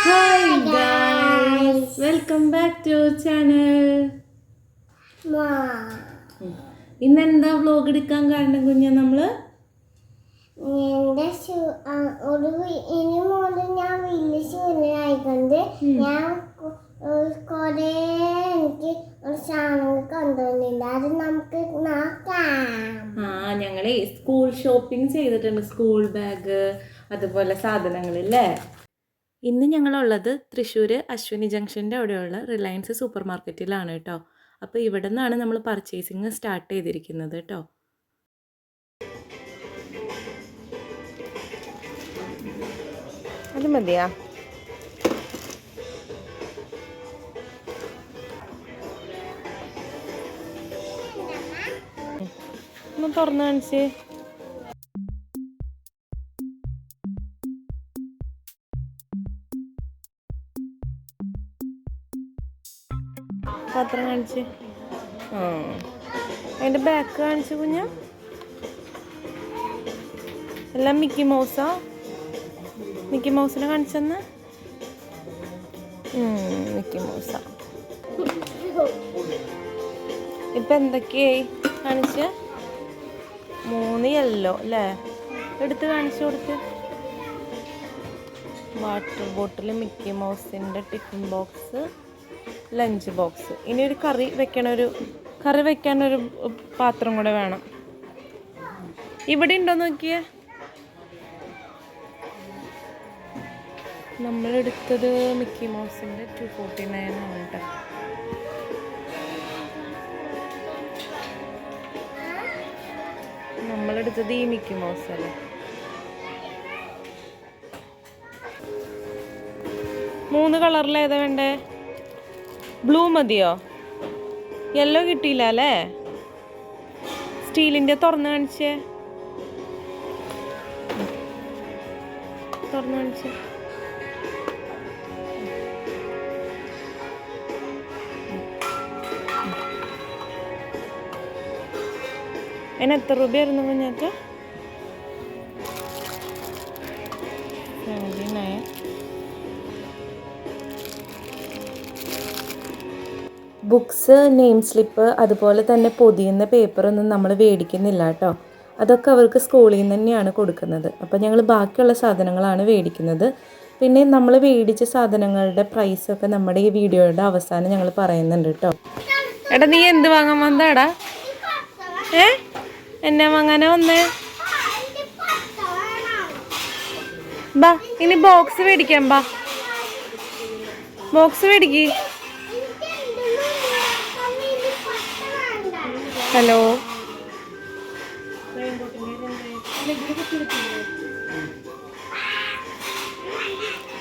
Hi guys, welcome back to channel. ഇന്നെന്താ vlog എടുക്കാൻ കാരണം കുഞ്ഞ? നമ്മള് ഞാൻ വലിയ ശൂന്യമായിക്കൊണ്ട് ഞാൻ കൊറേ എനിക്ക് ഒരു സാധനം കൊണ്ടുവന്നില്ല. അത് നമുക്ക് നോക്കാം. ഞങ്ങളെ സ്കൂൾ ഷോപ്പിംഗ് ചെയ്തിട്ടുണ്ട്. സ്കൂൾ ബാഗ് അതുപോലെ സാധനങ്ങളില്ലേ. ഇന്ന് ഞങ്ങളുള്ളത് തൃശ്ശൂർ അശ്വിനി ജംഗ്ഷൻ്റെ അവിടെയുള്ള റിലയൻസ് സൂപ്പർ മാർക്കറ്റിലാണ് കേട്ടോ. അപ്പോൾ ഇവിടെ നിന്നാണ് നമ്മൾ പർച്ചേസിങ് സ്റ്റാർട്ട് ചെയ്തിരിക്കുന്നത് കേട്ടോ. അത് മതിയാ? ഒന്ന് തുറന്നു കാണിച്ചേ. പാത്രം കാണിച്ച്. അതിൻ്റെ ബാക്ക് കാണിച്ചു കുഞ്ഞ. എല്ലാം മിക്കി മൗസാ? മിക്കി മൗസിനെ കാണിച്ചെന്ന്. മിക്കി മൗസാ. ഇപ്പം എന്തൊക്കെയായി കാണിച്ച? 3 യെല്ലോ അല്ലേ? എടുത്ത് കാണിച്ചു കൊടുത്ത്. വാട്ടർ ബോട്ടിൽ, മിക്കി മൗസിൻ്റെ ടിഫിൻ ബോക്സ്, ലഞ്ച് ബോക്സ്. ഇനി ഒരു കറി വെക്കാനൊരു പാത്രം കൂടെ വേണം. ഇവിടെ ഉണ്ടോ നോക്കിയേ. നമ്മളെടുത്തത് മിക്കി മൗസിൻ്റെ 249 ആണ് കേട്ടോ. നമ്മളെടുത്തത് ഈ മിക്കി മൗസ് അല്ലേ. മൂന്ന് കളറിൽ ഏതാ വേണ്ടേ? ബ്ലൂ മതിയോ? യെല്ലോ കിട്ടിയില്ല അല്ലേ? സ്റ്റീലിൻ്റെ തുറന്ന് കാണിച്ചേ. തുറന്ന് കാണിച്ചേ. അതിന് എത്ര രൂപയായിരുന്നു കുഞ്ഞാറ്റ? 79. ബുക്സ്, നെയിം സ്ലിപ്പ്, അതുപോലെ തന്നെ പൊതിയുന്ന പേപ്പറൊന്നും നമ്മൾ മേടിക്കുന്നില്ല കേട്ടോ. അതൊക്കെ അവർക്ക് സ്കൂളിൽ നിന്ന് തന്നെയാണ് കൊടുക്കുന്നത്. അപ്പോൾ ഞങ്ങൾ ബാക്കിയുള്ള സാധനങ്ങളാണ് മേടിക്കുന്നത്. പിന്നെ നമ്മൾ മേടിച്ച സാധനങ്ങളുടെ പ്രൈസൊക്കെ നമ്മുടെ ഈ വീഡിയോയുടെ അവസാനം ഞങ്ങൾ പറയുന്നുണ്ട് കേട്ടോ. എടാ നീ എന്ത് വാങ്ങാൻ വന്നാടാ? എന്നാ വാങ്ങാനാ വന്നേ? ബാ, ഇനി ബോക്സ് മേടിക്കാം. ബാ, ബോക്സ് മേടിക്ക്. ഹലോ,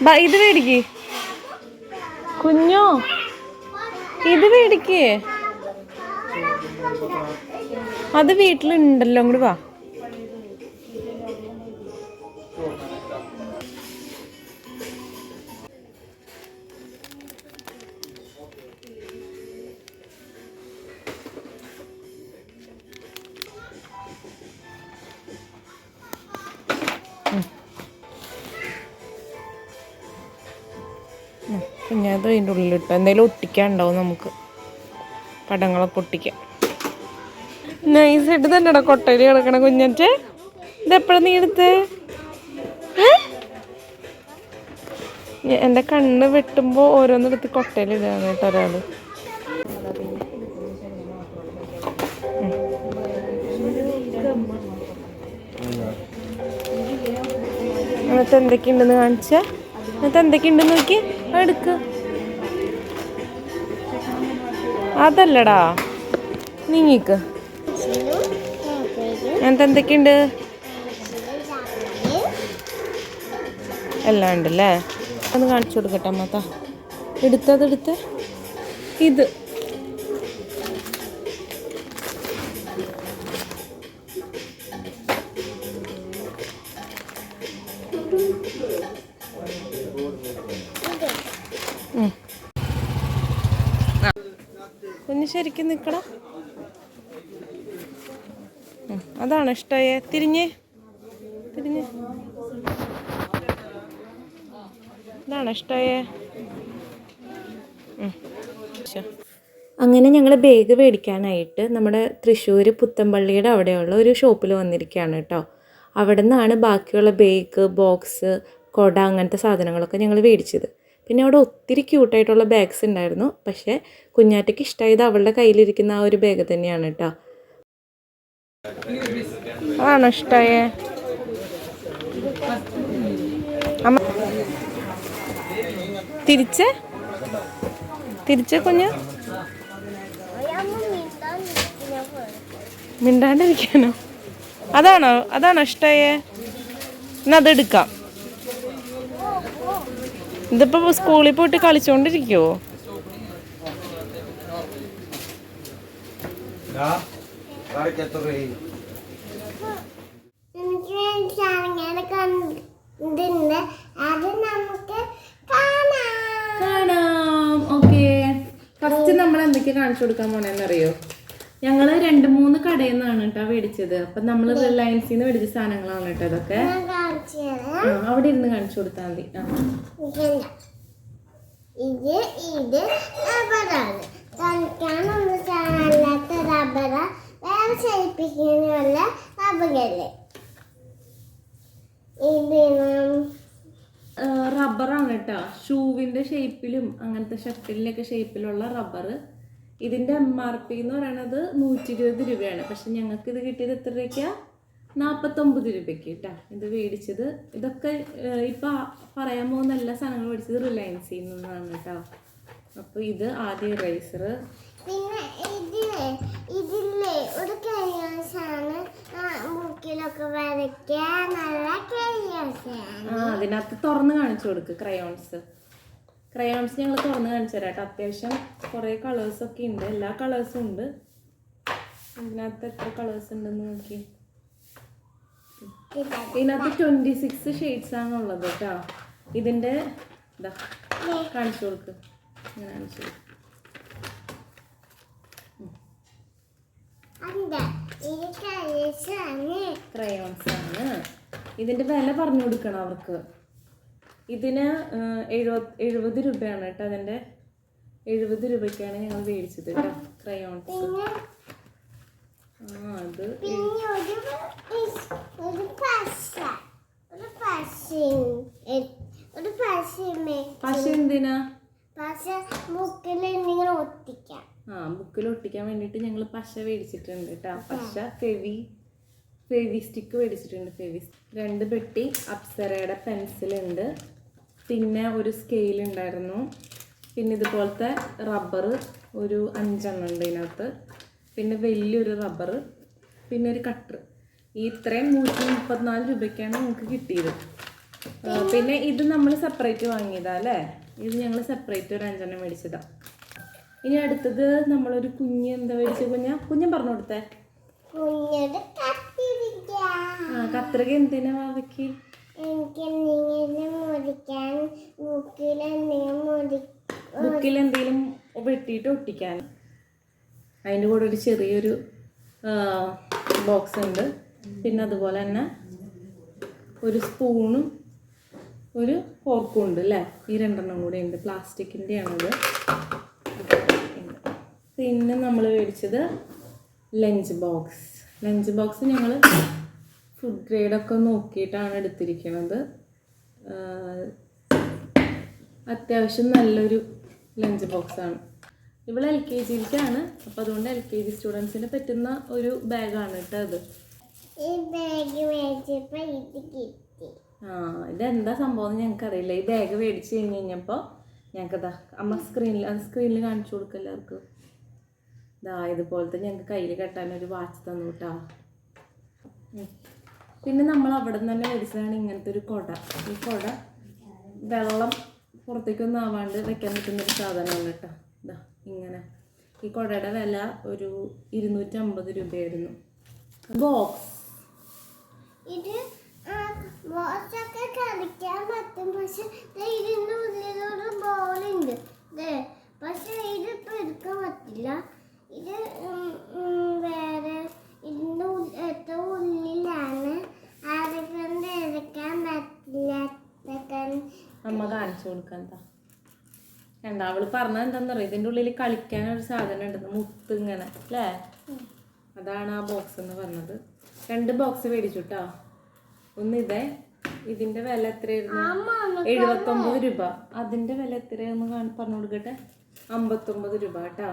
ബാ ഇത് മേടിക്ക് കുഞ്ഞോ. ഇത് മേടിക്ക്. അത് വീട്ടിലുണ്ടല്ലോ. അങ്ങോട്ട് വാ. കുഞ്ഞത് അതിൻ്റെ ഉള്ളിലിട്ടോ. എന്തെങ്കിലും ഒട്ടിക്കാനുണ്ടാവും നമുക്ക്. പടങ്ങളൊക്കെ ഒട്ടിക്കാം. നൈസായിട്ട് തന്നെടാ കൊട്ടയിൽ കിടക്കണ കുഞ്ഞറ്റ. ഇതെപ്പോഴും നീ എടുത്തേ? എൻ്റെ കണ്ണ് വെട്ടുമ്പോൾ ഓരോന്നെടുത്ത് കൊട്ടയിൽ ഇടുകയാണ് കേട്ടോ ഒരാൾ. എന്നിട്ട് എന്തൊക്കെയുണ്ടെന്ന് കാണിച്ച. എന്നിട്ട് എന്തൊക്കെയുണ്ടെന്ന് നോക്കി എടുക്ക്. അതല്ലടാ, നീങ്ങിക്ക്. എന്നിട്ട് എന്തൊക്കെയുണ്ട്? എല്ലാം ഉണ്ടല്ലേ. ഒന്ന് കാണിച്ചു കൊടുക്കട്ടെ അമ്മത്ത. എടുത്ത് ഇത് കുഞ്ഞ് ശരിക്കും നിൽക്കണം. അതാണ് ഇഷ്ടമായേ. തിരിഞ്ഞ് ഇതാണോ ഇഷ്ടമായേ? അങ്ങനെ ഞങ്ങൾ ബാഗ് മേടിക്കാനായിട്ട് നമ്മുടെ തൃശ്ശൂർ പുത്തമ്പള്ളിയുടെ അവിടെയുള്ള ഒരു ഷോപ്പിൽ വന്നിരിക്കുകയാണ് കേട്ടോ. അവിടെ നിന്നാണ് ബാക്കിയുള്ള ബാഗ്, ബോക്സ്, കൊട അങ്ങനത്തെ സാധനങ്ങളൊക്കെ ഞങ്ങൾ മേടിച്ചത്. പിന്നെ അവിടെ ഒത്തിരി ക്യൂട്ടായിട്ടുള്ള ബാഗ്സ് ഉണ്ടായിരുന്നു. പക്ഷേ കുഞ്ഞാറ്റയ്ക്ക് ഇഷ്ടമായത് അവളുടെ കയ്യിലിരിക്കുന്ന ആ ഒരു ബാഗ് തന്നെയാണ് കേട്ടോ. ആണോ ഇഷ്ടമായേ? അമ്മ തിരിച്ച കുഞ്ഞ് മിണ്ടാണ്ടിരിക്കാനോ? അതാണോ ഇഷ്ടമായേ? എന്നാ അതെടുക്കാം. ഇതിപ്പോ സ്കൂളിൽ പോയിട്ട് കളിച്ചോണ്ടിരിക്കുവോ? കാണാം. ഓക്കെ, ഫസ്റ്റ് നമ്മൾ എന്തൊക്കെയാ കാണിച്ചു കൊടുക്കാൻ പോണേന്നറിയോ? ഞങ്ങള് 2-3 കടയിൽ നിന്നാണ് കേട്ടോ മേടിച്ചത്. അപ്പൊ നമ്മള് റിലയൻസിൽ നിന്ന് മേടിച്ച സാധനങ്ങളാണ് കേട്ടോ ഇതൊക്കെ. അവിടെ ഇരുന്ന് കാണിച്ചു കൊടുത്താൽ മതി. ഇത് റബ്ബറാണ്. കളിക്കാനുള്ള സാധനമല്ലാത്ത റബ്ബറ, വേറെ ചലിപ്പിക്കാനുള്ള റബ്ബറല്ലേ. റബ്ബറാണ് കേട്ടോ. ഷൂവിന്റെ ഷേപ്പിലും അങ്ങനത്തെ ഷട്ടിലിനൊക്കെ ഷേപ്പിലുള്ള റബ്ബർ. ഇതിന്റെ MRP എന്ന് പറയുന്നത് 120 രൂപയാണ്. പക്ഷെ ഞങ്ങൾക്ക് ഇത് കിട്ടിയത് എത്ര രൂപയ്ക്കാ? 49 രൂപയ്ക്ക് കേട്ടോ ഇത് മേടിച്ചത്. ഇതൊക്കെ ഇപ്പം പറയാൻ പോകുന്ന എല്ലാ സാധനങ്ങളും മേടിച്ചത് റിലയൻസിൽ നിന്നാണ് കേട്ടോ. അപ്പോൾ ഇത് ആദ്യം ഇറേസർ. പിന്നെ ഇതില്ലേ ഒരു ക്രയോൺസാണ്, ബുക്കിലൊക്കെ വരയ്ക്കാൻ നല്ല ക്രയോൺസാണ്. അതിനകത്ത് തുറന്ന് കാണിച്ചു കൊടുക്ക്. ക്രയോൺസ് ഞങ്ങൾ തുറന്ന് കാണിച്ചു തരാം കേട്ടോ. അത്യാവശ്യം കുറേ കളേഴ്സൊക്കെ ഉണ്ട്. എല്ലാ കളേഴ്സും ഉണ്ട്. ഇതിനകത്ത് എത്ര കളേഴ്സ് ഉണ്ടെന്ന് നോക്കി. ഇതിനകത്ത് 26 ഷെയ്ഡ്സ് ആണുള്ളത് കേട്ടോ. ഇതിൻ്റെ ഇതാ കാണിച്ചു കൊടുക്ക്. ഇങ്ങനെ കാണിച്ചു കൊടുക്കും. ക്രയോൺസ് ആണ്. ഇതിൻ്റെ വില പറഞ്ഞു കൊടുക്കണം അവർക്ക്. ഇതിന് 70 രൂപയാണ് കേട്ടോ. അതിൻ്റെ 70 രൂപയ്ക്കാണ് ഞങ്ങൾ മേടിച്ചത് കേട്ടോ ക്രയോൺസ്. അത് പശ എന്തിനാ? ബുക്കിൽ ഒട്ടിക്കാൻ വേണ്ടിയിട്ട് ഞങ്ങൾ പശ മേടിച്ചിട്ടുണ്ട് കേട്ടോ. പശ ഫെവി സ്റ്റിക്ക് മേടിച്ചിട്ടുണ്ട്. 2 പെട്ടി അപ്സരയുടെ പെൻസിലുണ്ട്. പിന്നെ ഒരു സ്കെയിൽ ഉണ്ടായിരുന്നു. പിന്നെ ഇതുപോലത്തെ റബ്ബർ ഒരു 5 എണ്ണം ഉണ്ട് ഇതിനകത്ത്. പിന്നെ വലിയൊരു റബ്ബർ, പിന്നെ ഒരു കട്ടർ. ഈ ഇത്രയും 134 രൂപയ്ക്കാണ് നമുക്ക് കിട്ടിയത്. പിന്നെ ഇത് നമ്മൾ സെപ്പറേറ്റ് വാങ്ങിയതാ അല്ലേ. ഇത് ഞങ്ങൾ സെപ്പറേറ്റ് ഒരു 5 എണ്ണം മേടിച്ചതാ. ഇനി അടുത്തത് നമ്മളൊരു എന്താ മേടിച്ച കുഞ്ഞൻ പറഞ്ഞു കൊടുത്തേ. കത്രിക എന്തിനാ വാവയ്ക്ക്? ബുക്കിൽ എന്തെങ്കിലും വെട്ടിയിട്ട് ഒട്ടിക്കാൻ. അതിൻ്റെ കൂടെ ഒരു ചെറിയൊരു ബോക്സ് ഉണ്ട്. പിന്നെ അതുപോലെ തന്നെ ഒരു സ്പൂണും ഒരു ഫോർക്കും ഉണ്ട് അല്ലേ. ഈ 2 എണ്ണം കൂടെ ഉണ്ട്. പ്ലാസ്റ്റിക്കിൻ്റെ ആണത്. പിന്നെ നമ്മൾ മേടിച്ചത് ലഞ്ച് ബോക്സ് ഞങ്ങൾ ഫുഡ് ഗ്രേഡൊക്കെ നോക്കിയിട്ടാണ് എടുത്തിരിക്കുന്നത്. അത്യാവശ്യം നല്ലൊരു ലഞ്ച് ബോക്സാണ്. ഇവിടെ LKGയിലേക്കാണ്. അപ്പോൾ അതുകൊണ്ട് LKG സ്റ്റുഡൻസിന് പറ്റുന്ന ഒരു ബാഗാണ് കേട്ടോ അത്. ഇതെന്താ സംഭവം എന്ന് ഞങ്ങൾക്കറിയില്ല. ഈ ബാഗ് മേടിച്ച് കഴിഞ്ഞപ്പോൾ ഞങ്ങൾക്കതാ അമ്മ സ്ക്രീനിൽ കാണിച്ചു കൊടുക്കുക എല്ലാവർക്കും. ഇതുപോലത്തെ ഞങ്ങൾക്ക് കയ്യിൽ കെട്ടാനൊരു വാച്ച് തന്നു കേട്ടോ. പിന്നെ നമ്മൾ അവിടെ നിന്ന് തന്നെ മേടിച്ചതാണ് ഇങ്ങനത്തെ ഒരു കൊട. ഈ കൊട വെള്ളം പുറത്തേക്കൊന്നും ആവാണ്ട് വെക്കാൻ പറ്റുന്നൊരു സാധനമാണ് കേട്ടോ. ഇങ്ങനെ ഈ കൊടയുടെ വില ഒരു 250 രൂപയായിരുന്നു. ബോക്സ് ഇത് ബോക്സൊക്കെ കളിക്കാൻ പറ്റും. പക്ഷെ ഇതിൻ്റെ ഉള്ളിലൊരു ബോളുണ്ട്. പക്ഷെ ഇതിപ്പോൾ എടുക്കാൻ പറ്റില്ല. ഇത് വേറെ ഇതിൻ്റെ ഉള്ളിലാണ്. അതുകൊണ്ട് എടുക്കാൻ പറ്റില്ല. അമ്മ കാണിച്ചു കൊടുക്കാൻ. എന്താ കണ്ട അവള് പറഞ്ഞത് എന്താണെന്നറിയോ, ഇതിൻ്റെ ഉള്ളിൽ കളിക്കാനൊരു സാധനം ഉണ്ടെന്ന്, മുത്ത് ഇങ്ങനെ അല്ലേ, അതാണ് ആ ബോക്സ് എന്ന് പറഞ്ഞത്. 2 ബോക്സ് മേടിച്ചു കേട്ടോ. ഒന്ന് ഇതേ, ഇതിൻ്റെ വില എത്രയായിരുന്നു? 79 രൂപ. അതിൻ്റെ വില എത്രയാന്ന് പറഞ്ഞു കൊടുക്കട്ടെ, 59 രൂപ കേട്ടോ.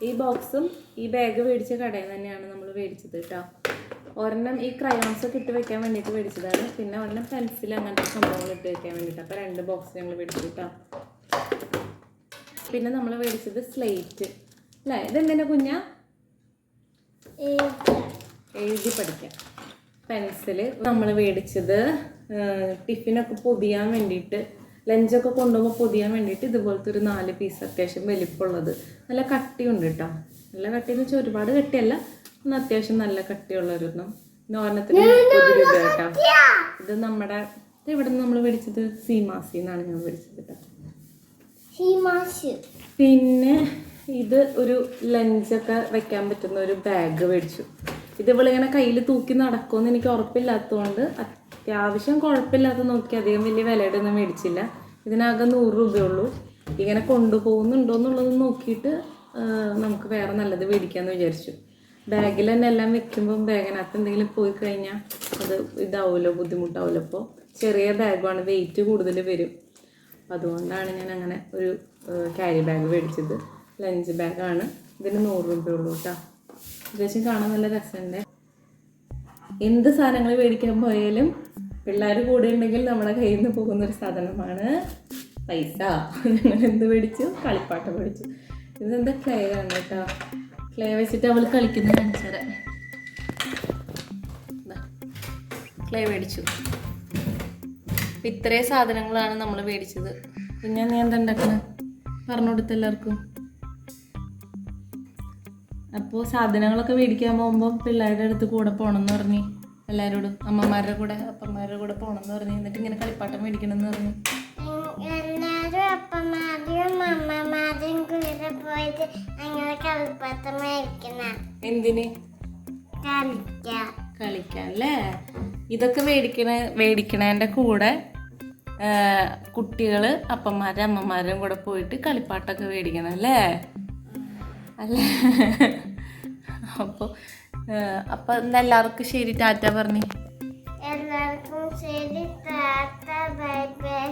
ഈ ബോക്സും ഈ ബാഗ് മേടിച്ച കടയിൽ നിന്ന് തന്നെയാണ് നമ്മൾ മേടിച്ചത് കേട്ടോ. ഒരെണ്ണം ഈ ക്രയോൺസ് ഒക്കെ ഇട്ട് വെക്കാൻ വേണ്ടിയിട്ട് മേടിച്ചതാണ്, പിന്നെ ഒരെണ്ണം പെൻസിൽ അങ്ങനത്തെ സംഭവങ്ങൾ ഇട്ട് വെക്കാൻ വേണ്ടിയിട്ട്. അപ്പോൾ 2 ബോക്സ് ഞങ്ങൾ മേടിച്ചു കേട്ടോ. പിന്നെ നമ്മൾ മേടിച്ചത് സ്ലേറ്റ് അല്ലേ, ഇതെന്തിനാ കുഞ്ഞാ? എഴുതി പഠിക്കാം. പെൻസില് നമ്മൾ മേടിച്ചത് ടിഫിനൊക്കെ പൊതിയാൻ വേണ്ടിയിട്ട്, ലഞ്ചൊക്കെ കൊണ്ടുപോകുമ്പോൾ പൊതിയാൻ വേണ്ടിയിട്ട് ഇതുപോലത്തെ ഒരു 4 പീസ് അത്യാവശ്യം വലിപ്പമുള്ളത്. നല്ല കട്ടിയുണ്ട് കേട്ടോ. നല്ല കട്ടിയെന്ന് വെച്ചാൽ ഒരുപാട് കട്ടിയല്ല, ഒന്ന് അത്യാവശ്യം നല്ല കട്ടിയുള്ളൊരെണ്ണം. നോരണത്തിന് 30 രൂപ കേട്ടോ. ഇത് നമ്മുടെ ഇവിടെ നിന്ന് നമ്മൾ മേടിച്ചത് സീമാസിന്നാണ് ഞാൻ മേടിച്ചത് കേട്ടോ. പിന്നെ ഇത് ഒരു ലഞ്ചൊക്കെ വെക്കാൻ പറ്റുന്ന ഒരു ബാഗ് മേടിച്ചു. ഇത് ഇവളിങ്ങനെ കയ്യിൽ തൂക്കി നടക്കുമെന്ന് എനിക്ക് ഉറപ്പില്ലാത്തതുകൊണ്ട് അത്യാവശ്യം കുഴപ്പമില്ലാത്ത നോക്കി, അധികം വലിയ വിലയുടെ ഒന്നും മേടിച്ചില്ല. ഇതിനാകെ 100 രൂപയുള്ളൂ. ഇങ്ങനെ കൊണ്ടുപോകുന്നുണ്ടോ എന്നുള്ളത് നോക്കിയിട്ട് നമുക്ക് വേറെ നല്ലത് മേടിക്കാമെന്ന് വിചാരിച്ചു. ബാഗിൽ തന്നെ എല്ലാം വെക്കുമ്പം ബാഗിനകത്ത് എന്തെങ്കിലും പോയി കഴിഞ്ഞാൽ അത് ഇതാവുമല്ലോ, ബുദ്ധിമുട്ടാവുമല്ലോ. അപ്പോൾ ചെറിയ ബാഗാണ്, വെയിറ്റ് കൂടുതൽ വരും. അതുകൊണ്ടാണ് ഞാൻ അങ്ങനെ ഒരു ക്യാരി ബാഗ് മേടിച്ചത്. ലഞ്ച് ബാഗാണ്. ഇതിന് 100 രൂപയുള്ളൂ കേട്ടോ. അത്യാവശ്യം കാണാൻ നല്ല രസമുണ്ട്. എന്ത് സാധനങ്ങൾ മേടിക്കാൻ പോയാലും പിള്ളേർ കൂടെ ഉണ്ടെങ്കിൽ നമ്മുടെ കയ്യിൽ നിന്ന് പോകുന്നൊരു സാധനമാണ് പൈസ. ഞങ്ങൾ എന്ത് മേടിച്ചു? കളിപ്പാട്ടം മേടിച്ചു. ഇതെന്താ ക്ലേ ആണ് കേട്ടോ. ക്ലേ വെച്ചിട്ട് അവൾ കളിക്കുന്നത് കാണിച്ചാൽ ക്ലേ മേടിച്ചു. അപ്പം ഇത്രയും സാധനങ്ങളാണ് നമ്മൾ മേടിച്ചത്. പിന്നെ നീ എന്താ ഉണ്ടാക്കുന്നത് പറഞ്ഞു കൊടുത്ത എല്ലാവർക്കും. അപ്പോൾ സാധനങ്ങളൊക്കെ മേടിക്കാൻ പോകുമ്പോൾ പിള്ളേരുടെ അടുത്ത് കൂടെ പോകണമെന്ന് പറഞ്ഞ് എല്ലാവരോടും, അമ്മമാരുടെ കൂടെ അപ്പന്മാരുടെ കൂടെ പോകണമെന്ന് പറഞ്ഞ്, എന്നിട്ട് ഇങ്ങനെ കളിപ്പാട്ടം മേടിക്കണമെന്ന് പറഞ്ഞു. എല്ലാരും അപ്പന്മാരെയും അമ്മമാരെയും കൂടെ പോയിട്ട് അങ്ങനെ കളിപ്പാട്ടം മേടിക്കുന്ന. എന്തിന്? കളിക്കാൻ അല്ലേ. ഇതൊക്കെ മേടിക്കണേൻ്റെ കൂടെ കുട്ടികൾ അപ്പന്മാരും അമ്മമാരും കൂടെ പോയിട്ട് കളിപ്പാട്ടൊക്കെ മേടിക്കണം അല്ലേ അല്ലേ. അപ്പോൾ എന്താ എല്ലാവർക്കും ശരി, ടാറ്റ പറഞ്ഞു. എല്ലാവർക്കും ശരി, ടാറ്റ, ബൈ ബൈ.